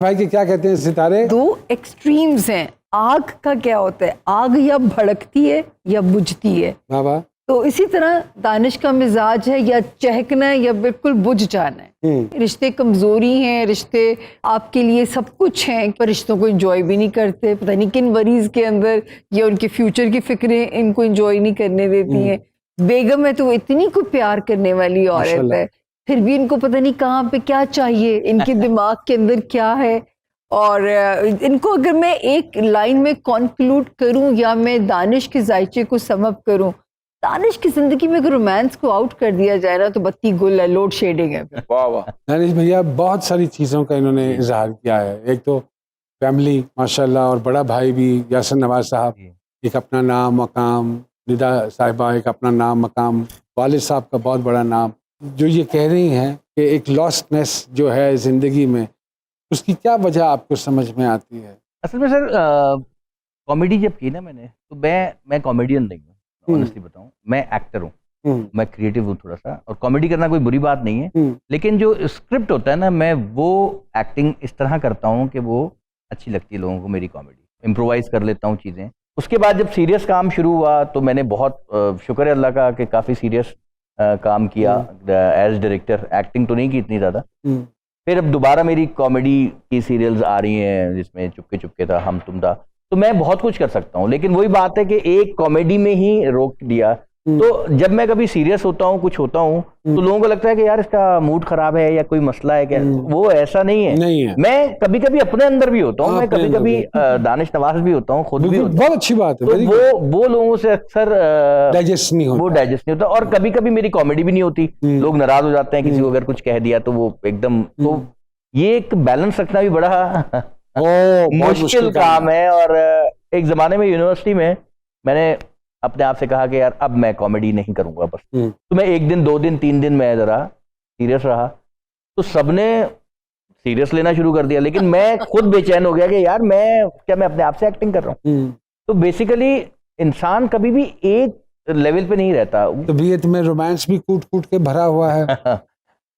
भाई के क्या कहते हैं सितारे? दो एक्सट्रीम्स हैं। आग का क्या होता है, आग या भड़कती है या बुझती है। वाह वाह। तो इसी तरह दानिश का मिजाज है या चहकना है या बिल्कुल बुझ जाना है। रिश्ते कमजोरी हैं, रिश्ते आपके लिए सब कुछ हैं, पर रिश्तों को एंजॉय भी नहीं करते। पता नहीं किन वरीज के अंदर या उनके फ्यूचर की फिक्रें इनको एंजॉय नहीं करने देती हैं। बेगम है तो वो इतनी को प्यार करने वाली औरत है, फिर भी इनको पता नहीं कहाँ पे क्या चाहिए, इनके दिमाग के अंदर क्या है। और इनको अगर मैं एक लाइन में कॉन्क्लूड करूं या मैं दानिश के जायचे को समअप करूं, दानिश की जिंदगी में अगर रोमांस को आउट कर दिया जाए ना तो बत्ती गुल है, लोड शेडिंग है। वाह वाह। दानिश भैया बहुत सारी चीज़ों का इन्होंने इजहार किया है। एक तो फैमिली माशाल्लाह, और बड़ा भाई भी यासिर नवाज साहब, एक अपना नाम मकाम, निदा साहिबा एक अपना नाम मकाम, वालिद साहब का बहुत बड़ा नाम। जो ये कह रही हैं कि एक लॉस्टनेस जो है ज़िंदगी में, उसकी क्या वजह आपको समझ में आती है? असल में सर कॉमेडी जब की ना मैंने, तो मैं कॉमेडियन नहीं हूँ, ऑनेस्टली बताऊँ। मैं एक्टर हूँ, मैं क्रिएटिव हूँ थोड़ा सा, और कॉमेडी करना कोई बुरी बात नहीं है। लेकिन जो स्क्रिप्ट होता है ना, मैं वो एक्टिंग इस तरह करता हूँ कि वो अच्छी लगती है लोगों को। मेरी कॉमेडी इम्प्रोवाइज कर लेता हूँ चीज़ें। उसके बाद जब सीरियस काम शुरू हुआ तो मैंने बहुत शुक्र है अल्लाह का कि काफ़ी सीरियस काम किया एज डायरेक्टर। एक्टिंग तो नहीं की इतनी ज़्यादा। फिर अब दोबारा मेरी कॉमेडी की सीरियल्स आ रही हैं जिसमें चुपके चुपके था, हम तुम था, तो मैं बहुत कुछ कर सकता हूँ। लेकिन वही बात है कि एक कॉमेडी में ही रोक दिया। तो जब मैं कभी सीरियस होता हूँ, कुछ होता हूँ, तो लोगों को लगता है कि यार इसका मूड खराब है या कोई मसला है क्या। वो ऐसा नहीं है। मैं कभी कभी अपने अंदर भी होता हूँ, मैं कभी कभी दानिश नवाज भी होता हूँ, खुद भी होता हूँ। बहुत अच्छी बात है। तो वो लोगों से अक्सर डाइजेस्ट नहीं होता। और कभी कभी मेरी कॉमेडी भी नहीं होती, लोग नाराज हो जाते हैं किसी को अगर कुछ कह दिया तो वो एकदम। तो ये एक बैलेंस रखना भी बड़ा मुश्किल काम है। और एक जमाने में यूनिवर्सिटी में मैंने अपने आप से कहा कि यार अब मैं कॉमेडी नहीं करूंगा बस। तो मैं 1 दिन 2 दिन 3 दिन में जरा सीरियस रहा तो सबने सीरियस लेना शुरू कर दिया, लेकिन मैं खुद बेचैन हो गया कि यार मैं अपने आप से एक्टिंग कर रहा हूँ। तो बेसिकली इंसान कभी भी एक लेवल पे नहीं रहता। तबीयत में रोमांस भी कूट कूट के भरा हुआ है।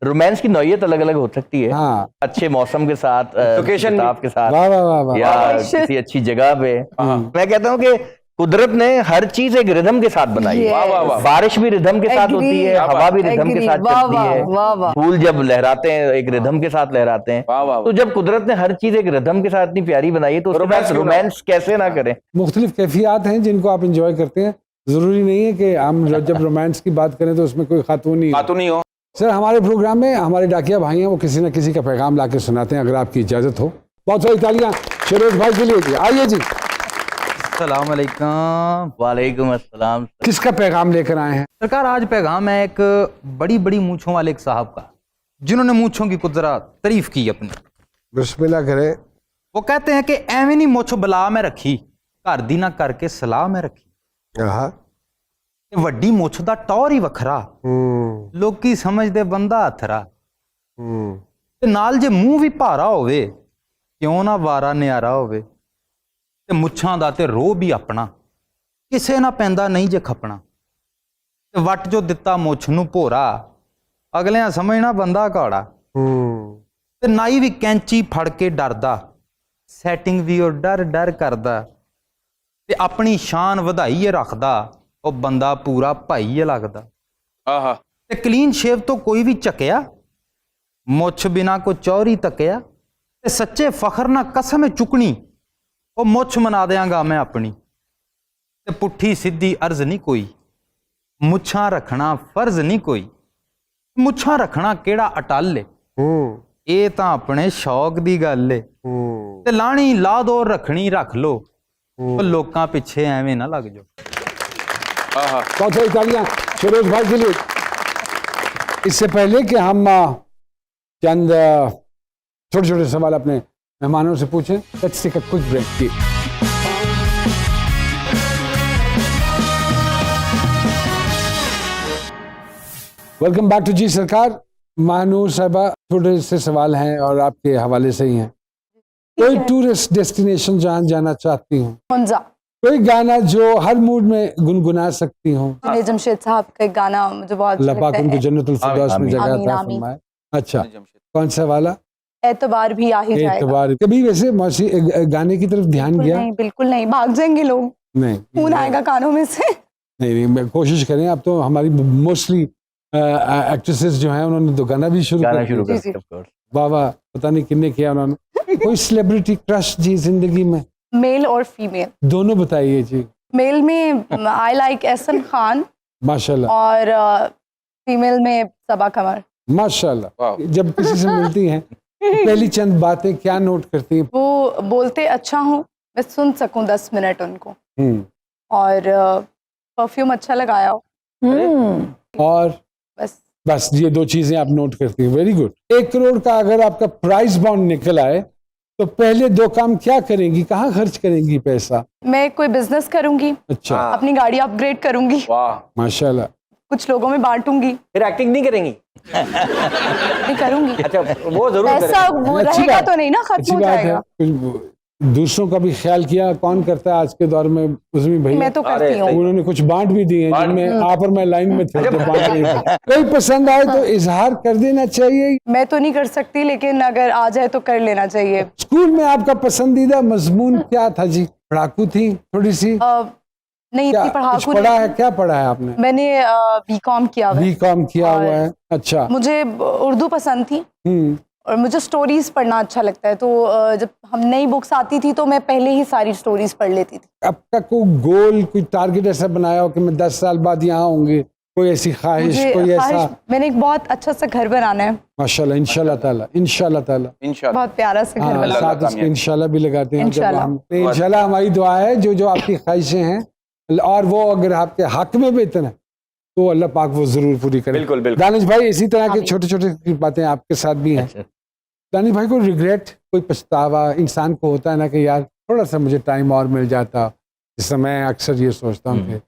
रोमांस की नौयत अलग अलग हो सकती है। हाँ। अच्छे मौसम के साथ, लोकेशन के साथ, वाह वाह वाह वाह। या किसी अच्छी जगह पे। मैं कहता हूँ कि कुदरत ने हर चीज एक रिदम के साथ बनाई है। बारिश भी रिदम के साथ होती है, हवा भी रिदम के साथ चलती है, फूल जब लहराते हैं एक रिदम के साथ लहराते हैं। तो जब कुदरत ने हर चीज एक रिदम के साथ इतनी प्यारी बनाई है तो उसके बाद रोमांस कैसे ना करें। मुख्तलिफ कैफियत हैं जिनको आप इंजॉय करते हैं। जरूरी नहीं है कि हम जब रोमांस की बात करें तो उसमें कोई खातून नहीं हो। सर, हमारे प्रोग्राम में हमारे डाकिया भाई हैं, वो किसी न किसी का पैगाम ला के सुनाते हैं। अगर आपकी इजाजत हो, बहुत सारी तालियां शरोज भाई के लिए। आइए जी। अस्सलाम वालेकुम। वालेकुम अस्सलाम। किसका पैगाम लेकर आए हैं? सरकार, आज पैगाम है एक बड़ी बड़ी मूंछों वाले एक साहब का, जिन्होंने मूंछों की कुदरत तारीफ की अपनी। बिस्मिल्लाह करे। वो कहते हैं कि एवें नहीं मुछ बला में रखी, घर दी ना करके सलाह में रखी। वड्डी मुछ दा टौर ही वखरा, लोकी समझदे बंदा हथरा। ते नाल जे मूंह भी भारा होवे, क्यों ना वारा न्यारा होवे। ते मुछां दा ते रोह भी अपना, किसे ना पैंदा नहीं जे खपना। ते वट जो दिता मुछ नूं भोरा, अगलियां समझना बंदा कौड़ा। ते नाई भी कैंची फड़ के डरदा, सैटिंग भी वो डर डर करदा। ते अपनी शान वधाई रखदा, वो बंदा पूरा भाई लगदा। ते क्लीन शेव तो कोई भी झकिया, मुछ बिना को चौरी तकिया। ते सच्चे फखर ना कसम चुकनी, वो मुछ मना देंगा मैं अपनी। ते पुट्ठी सीधी अर्ज नहीं कोई, मुछां रखना फर्ज नहीं कोई। मुछां रखना केड़ा अटल है, ये तां अपने शौक दी गल है। ते लाणी ला दो, रखनी रख लो, तो लोकां पिछे एवें ना लग जाओ। बहुत सारी तालियां शरोज भाई के लिए। इससे पहले कि हम चंद छोटे छोटे सवाल अपने मेहमानों से पूछें, let's take a quick break. Welcome back to Ji Sarkar. Mahanoor साहिबा, छोटे से सवाल हैं और आपके हवाले से ही हैं। कोई टूरिस्ट डेस्टिनेशन जहाँ जाना चाहती हूँ? कोई गाना जो हर मूड में गुनगुना सकती हूँ? जमशेद साहब का एक गाना मुझे बहुत अल्लाह पाक उनको जन्नतुल फिरदौस में जगह अता फरमाए। अच्छा, कौन सा वाला? एतबार भी आ ही जाएगा। एतबार कभी वैसे गाने की तरफ ध्यान बिल्कुल गया? नहीं, बिल्कुल नहीं, भाग जाएंगे लोग, नहीं खून आएगा कानों में से। नहीं, मैं कोशिश करें। अब तो हमारी मोस्टली एक्ट्रेसेस जो हैं उन्होंने तो गाना भी शुरू गाना कर शुरू दिया। जी, कर, of course। वाह वाह, पता नहीं किन्ने किया उन्होंने। कोई सेलिब्रिटी क्रश जी जिंदगी में? मेल और फीमेल। दोनों बताइए जी। मेल में आई लाइक एहसन खान माशाल्लाह और फीमेल में सबा कमर। माशाल्लाह। जब किसी से मिलती हैं पहली चंद बातें क्या नोट करती हैं? वो बोलते अच्छा हूँ, मैं सुन सकूं 10 मिनट उनको, हम्म, और परफ्यूम अच्छा लगाया हो, और बस। बस ये दो चीजें आप नोट करती हैं। Very good. 1 करोड़ का अगर आपका प्राइस बॉन्ड निकल आए तो पहले 2 काम क्या करेंगी? कहाँ खर्च करेंगी पैसा? मैं कोई बिजनेस करूंगी, अच्छा, अपनी गाड़ी अपग्रेड करूंगी, वाह, माशाल्लाह। कुछ लोगों में बांटूंगी, फिर एक्टिंग नहीं करेंगी? नहीं करूंगी। अच्छा, वो जरूर पैसा करेंगी। वो अच्छी रहेगा बात- तो नहीं ना, खत्म अच्छी हो बात है। जाएगा। कुछ दूसरों का भी ख्याल किया कौन करता है आज के दौर में? उसमें भैया मैं तो करती अरे, हूँ। उन्होंने कुछ बांट भी दिए बांट- जिनमें आप और मैं लाइन में थे तो बांट रहे थे। कोई पसंद आए तो इजहार कर देना चाहिए। मैं तो नहीं कर सकती, लेकिन अगर आ जाए तो कर लेना चाहिए। स्कूल में आपका पसंदीदा मजमून क्या था जी? पढ़ाकू थी थोड़ी सी? नहीं, क्या इतनी कुछ पढ़ाकू पढ़ा नहीं। है? क्या पढ़ा है आपने? मैंने बीकॉम किया हुआ है। बीकॉम किया और- हुआ है। अच्छा। मुझे उर्दू पसंद थी हम्म, और मुझे स्टोरीज पढ़ना अच्छा लगता है, तो जब हम नई बुक्स आती थी तो मैं पहले ही सारी स्टोरीज पढ़ लेती थी। आपका कोई गोल, कोई टारगेट ऐसा बनाया हो कि मैं 10 साल बाद यहाँ होंगे? कोई ऐसी ख्वाहिश, मुझे कोई ऐसा? ख्वाहिश, मैंने एक बहुत अच्छा सा घर बनाना है, माशाल्लाह, इंशाल्लाह ताला, इंशाल्लाह ताला। इंशाल्लाह। बहुत प्यारा सा घर हाँ, बनाना है। साथ उसके इंशाल्लाह भी लगाते हैं। जब इंशाल्लाह। हम इंशाल्लाह हमारी दुआ है जो जो आपकी ख्वाहिशें हैं और वो अगर आपके हक में बेहतर है तो अल्लाह पाक वो जरूर पूरी करे। बिल्कुल, बिल्कुल। दानिश भाई, इसी तरह के आमीन। छोटे छोटे बातें आपके साथ भी हैं। अच्छा। दानिश भाई, को रिग्रेट, कोई पछतावा इंसान को होता है ना कि यार थोड़ा सा मुझे टाइम और मिल जाता? जिस मैं अक्सर ये सोचता हूँ कि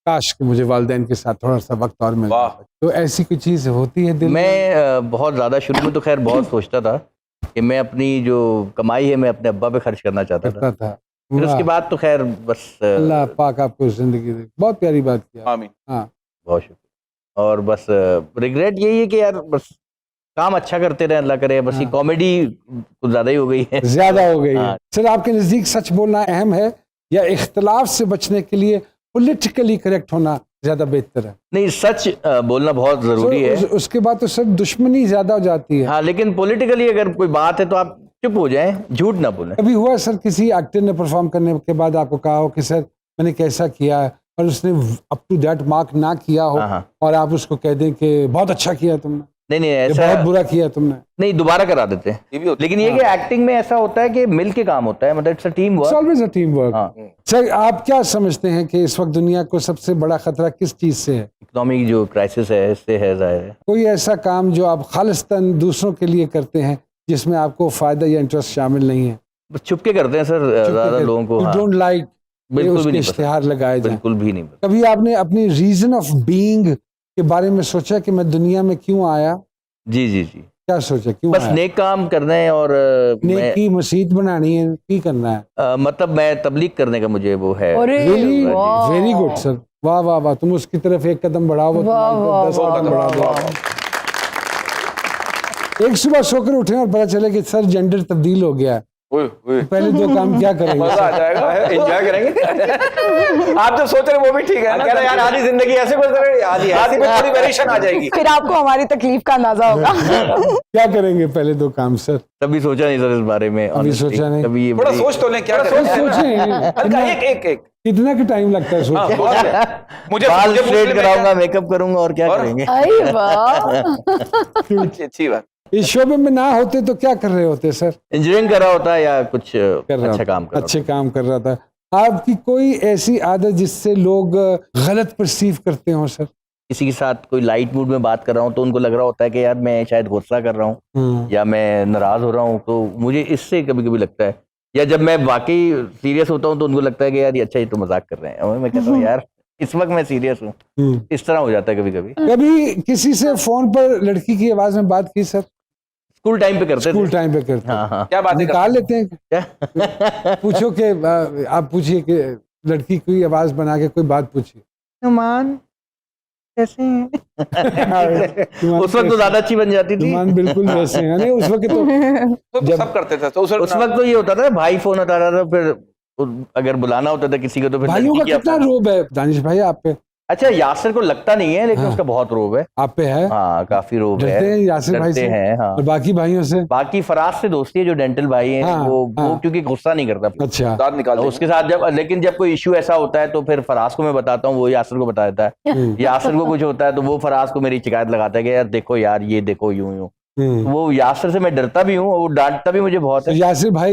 काश कि मुझे वालिदैन के साथ थोड़ा सा वक्त और मिल वाह। जाता। तो ऐसी कोई चीज़ होती है दिल में? मैं बहुत ज़्यादा शुरू में तो खैर बहुत सोचता था कि मैं अपनी जो कमाई है मैं अपने अब्बा पे खर्च करना चाहता था। करता था। फिर उसके वाह, बाद तो खैर बस अल्लाह पाक आपको जिंदगी दे। बहुत प्यारी बात किया। आमीन। हाँ, बहुत शुक्रिया। और बस रिग्रेट यही है कि यार बस काम अच्छा करते रहे, अल्लाह करे। बस ये हाँ। कॉमेडी कुछ ज़्यादा ही हो गई है। ज्यादा हो गई है। हाँ। सर, आपके नजदीक सच बोलना अहम है या इख्तलाफ से बचने के लिए पॉलिटिकली करेक्ट होना ज्यादा बेहतर है? नहीं, सच बोलना बहुत ज़रूरी है। उसके बाद तो सब दुश्मनी ज्यादा हो जाती है। हाँ, लेकिन पॉलिटिकली अगर कोई बात है तो आप चुप हो जाएं, झूठ ना बोलें। कभी हुआ सर किसी एक्टर ने परफॉर्म करने के बाद आपको कहा हो कि सर मैंने कैसा किया है, और उसने अप टू दैट मार्क ना किया हो हाँ, हाँ। और आप उसको कह दें कि बहुत अच्छा किया तुमने, नहीं ये ऐसा बहुत बुरा किया तुमने? नहीं, दोबारा करा देते हैं। ये भी होता है। लेकिन ये कि एक्टिंग में ऐसा होता है कि मिल के काम होता है, मतलब it's a team it's work. Always a team work. हाँ, सर, आप क्या समझते हैं कि इस वक्त दुनिया को सबसे बड़ा खतरा किस चीज से है? इकोनॉमिक जो क्राइसिस है इससे है जाहिर है। कोई ऐसा काम जो आप खालिस्तन दूसरों के लिए करते हैं जिसमें आपको फायदा या इंटरेस्ट शामिल नहीं है? बस छुप के करते हैं सर ज़्यादा लोगों को। हाँ, डोंट लाइक बिल्कुल भी उसके नहीं पसंद। इश्तिहार लगाए जाएं? बिल्कुल भी नहीं पसंद। कभी आपने अपनी रीजन ऑफ बीइंग के बारे में सोचा कि मैं दुनिया में क्यों आया? जी जी जी, क्या सोचा, क्यों बस आया? नेक काम करना है और नेकी मस्जिद बनानी है, की करना है? मतलब मैं तबलीग करने का मुझे वो है। अरे रियली वाह। वेरी गुड सर, वाह वाह वाह। तुम उसकी तरफ एक कदम बढ़ाओ, वो वाह, तुम्हारी वाह, तरफ 10 वाह, कदम बढ़ा वाह, दो। एक सुबह सोकर उठे और पता चले कि सर जेंडर तब्दील हो गया है, ओए, ओए। तो पहले 2 काम क्या करेंगे? मजा आ जाएगा, एंजॉय करेंगे। आप जो सोच रहे हैं वो भी ठीक है ना? कह रहे हैं, यार आधी जिंदगी ऐसे गुजर, आधी में थोड़ी वेरिएशन आ जाएगी। फिर आपको हमारी तकलीफ का अंदाजा होगा। क्या करेंगे पहले 2 काम सर? कभी सोचा नहीं सर इस बारे में, कभी honestly। सोचा नहीं? कभी ये थोड़ा बड़ी- सोच तो लें, क्या सोच करें? सोचें हल्का, एक कितना का टाइम लगता है हाँ, सोचने? बहुत है। मुझे बाल मुझे स्ट्रेट मुस्लिम कराऊंगा, मेकअप करूंगा और क्या और? करेंगे। अरे वाह। अच्छी बात। इस शोबे में ना होते तो क्या कर रहे होते सर? इंजीनियरिंग कर रहा होता है या कुछ कर रहा अच्छा था, काम कर रहा अच्छे काम कर रहा था। आपकी कोई ऐसी आदत जिससे लोग गलत परसीव करते हो सर? किसी के साथ कोई लाइट मूड में बात कर रहा हूँ तो उनको लग रहा होता है कि यार मैं शायद गुस्सा कर रहा हूँ या मैं नाराज हो रहा हूँ, तो मुझे इससे कभी कभी लगता है। या जब मैं वाकई सीरियस होता हूँ तो उनको लगता है कि यार ये अच्छा, ये तो मजाक कर रहे हैं, और मैं कहता हूँ यार इस वक्त मैं सीरियस हूँ। इस तरह हो जाता है कभी कभी। कभी किसी से फोन पर लड़की की आवाज में बात की सर? स्कूल टाइम पे करते स्कूल थे। टाइम पे करते? हाँ हाँ। क्या बात है? निकाल लेते हैं? क्या? पूछो कि आप पूछिए कि लड़की की आवाज बना के कोई बात पूछिए। नुमान कैसे हैं? तुमान उस वक्त तो ज्यादा अच्छी बन जाती थी। तुमान बिल्कुल वैसे हैं। नहीं, उस वक्त तो तो सब करते थे तो उस वक्त तो ये होता था भाई फोन होता था, फिर अगर बुलाना होता था किसी को तो फिर भाइयों का लड़की की कितना अपना- रोब है दानिश भाई आप पे? अच्छा, यासिर को लगता नहीं है लेकिन हाँ। उसका बहुत रोब है। आप पे है? हाँ, काफी रोब डरते हैं है। यासिर भाई डरते से? हैं, हाँ। और बाकी भाइयों से? बाकी फराज से दोस्ती है, जो डेंटल भाई है, हाँ, वो हाँ। क्योंकि गुस्सा नहीं करता। अच्छा। दांत निकाल देंगे। उसके साथ जब, लेकिन जब कोई इश्यू ऐसा होता है तो फिर फराज को मैं बताता हूँ, वो यासिर को बता देता है। यासिर को कुछ होता है तो वो फराज को मेरी शिकायत लगाता है कि यार देखो यार, ये देखो यूं यूं। वो यासिर से मैं डरता भी हूँ और वो डांटता भी मुझे बहुत तो है। यासिर भाई